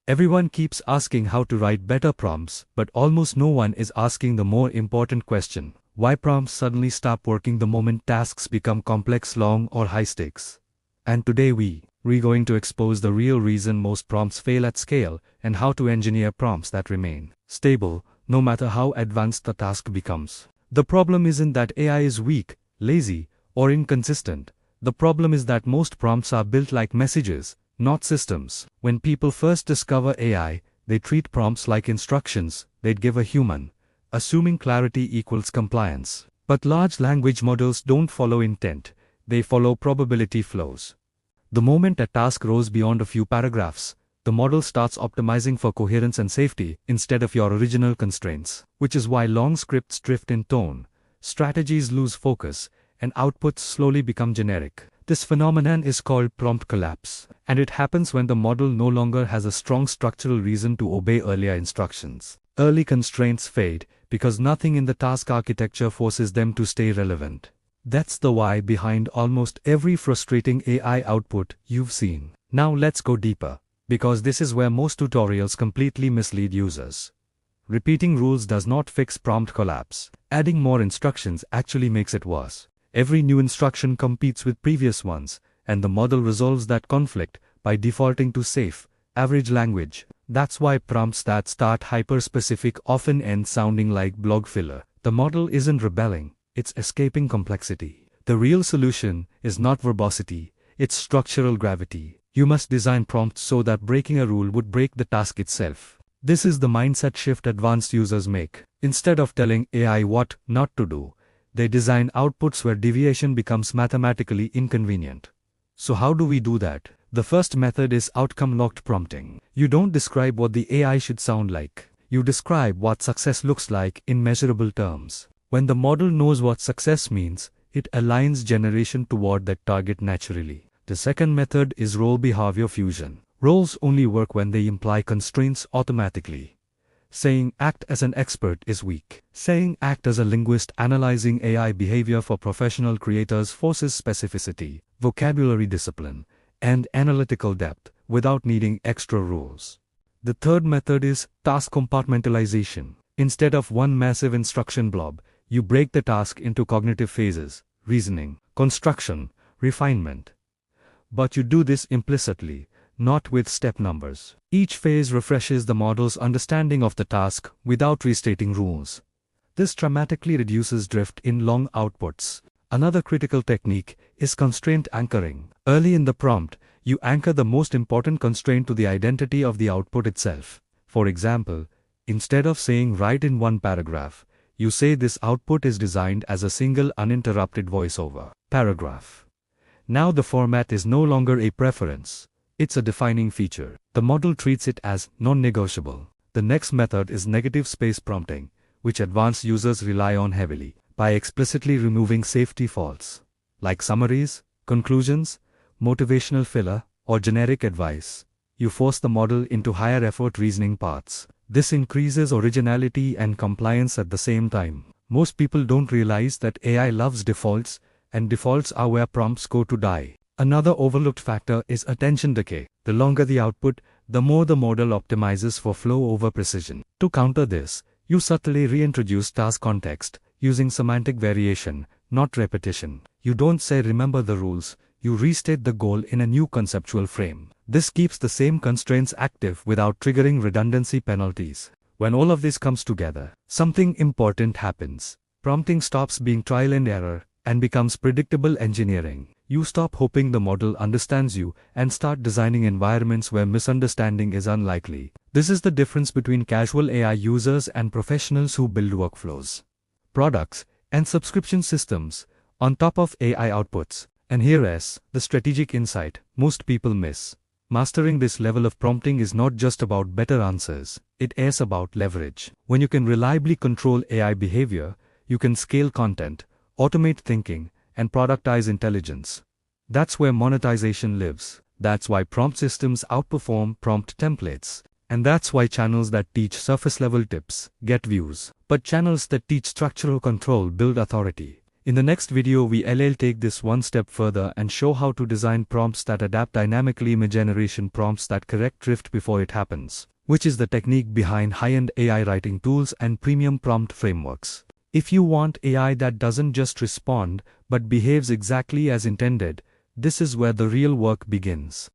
Everyone keeps asking how to write better prompts, but almost no one is asking the more important question: why prompts suddenly stop working the moment tasks become complex, long, or high stakes. And today we're going to expose the real reason most prompts fail at scale, and how to engineer prompts that remain stable, no matter how advanced the task becomes. The problem isn't that AI is weak, lazy, or inconsistent. The problem is that most prompts are built like messages, not systems. When people first discover AI, they treat prompts like instructions they'd give a human, assuming clarity equals compliance. But large language models don't follow intent, they follow probability flows. The moment a task grows beyond a few paragraphs, the model starts optimizing for coherence and safety instead of your original constraints. Which is why long scripts drift in tone, strategies lose focus, and outputs slowly become generic. This phenomenon is called prompt collapse, and it happens when the model no longer has a strong structural reason to obey earlier instructions. Early constraints fade because nothing in the task architecture forces them to stay relevant. That's the why behind almost every frustrating AI output you've seen. Now let's go deeper, because this is where most tutorials completely mislead users. Repeating rules does not fix prompt collapse. Adding more instructions actually makes it worse. Every new instruction competes with previous ones, and the model resolves that conflict by defaulting to safe, average language. That's why prompts that start hyper-specific often end sounding like blog filler. The model isn't rebelling, it's escaping complexity. The real solution is not verbosity, it's structural gravity. You must design prompts so that breaking a rule would break the task itself. This is the mindset shift advanced users make. Instead of telling AI what not to do, they design outputs where deviation becomes mathematically inconvenient. So how do we do that? The first method is outcome-locked prompting. You don't describe what the AI should sound like. You describe what success looks like in measurable terms. When the model knows what success means, it aligns generation toward that target naturally. The second method is role behavior fusion. Roles only work when they imply constraints automatically. Saying act as an expert is weak. Saying act as a linguist analyzing AI behavior for professional creators forces specificity, vocabulary discipline, and analytical depth without needing extra rules. The third method is task compartmentalization. Instead of one massive instruction blob, you break the task into cognitive phases: reasoning, construction, refinement. But you do this implicitly, not with step numbers. Each phase refreshes the model's understanding of the task without restating rules. This dramatically reduces drift in long outputs. Another critical technique is constraint anchoring. Early in the prompt, you anchor the most important constraint to the identity of the output itself. For example, instead of saying write in one paragraph, you say this output is designed as a single uninterrupted voiceover paragraph. Now the format is no longer a preference. It's a defining feature. The model treats it as non-negotiable. The next method is negative space prompting, which advanced users rely on heavily. By explicitly removing safety faults, like summaries, conclusions, motivational filler, or generic advice, you force the model into higher effort reasoning paths. This increases originality and compliance at the same time. Most people don't realize that AI loves defaults, and defaults are where prompts go to die. Another overlooked factor is attention decay. The longer the output, the more the model optimizes for flow over precision. To counter this, you subtly reintroduce task context, using semantic variation, not repetition. You don't say remember the rules, you restate the goal in a new conceptual frame. This keeps the same constraints active without triggering redundancy penalties. When all of this comes together, something important happens. Prompting stops being trial and error and becomes predictable engineering. You stop hoping the model understands you and start designing environments where misunderstanding is unlikely. This is the difference between casual AI users and professionals who build workflows, products, and subscription systems on top of AI outputs. And here's the strategic insight most people miss. Mastering this level of prompting is not just about better answers, it is about leverage. When you can reliably control AI behavior, you can scale content, automate thinking, and productize intelligence. That's where monetization lives. That's why prompt systems outperform prompt templates. And that's why channels that teach surface-level tips get views. But channels that teach structural control build authority. In the next video we'll take this one step further and show how to design prompts that adapt dynamically mid-generation prompts that correct drift before it happens, which is the technique behind high-end AI writing tools and premium prompt frameworks. If you want AI that doesn't just respond, but behaves exactly as intended, this is where the real work begins.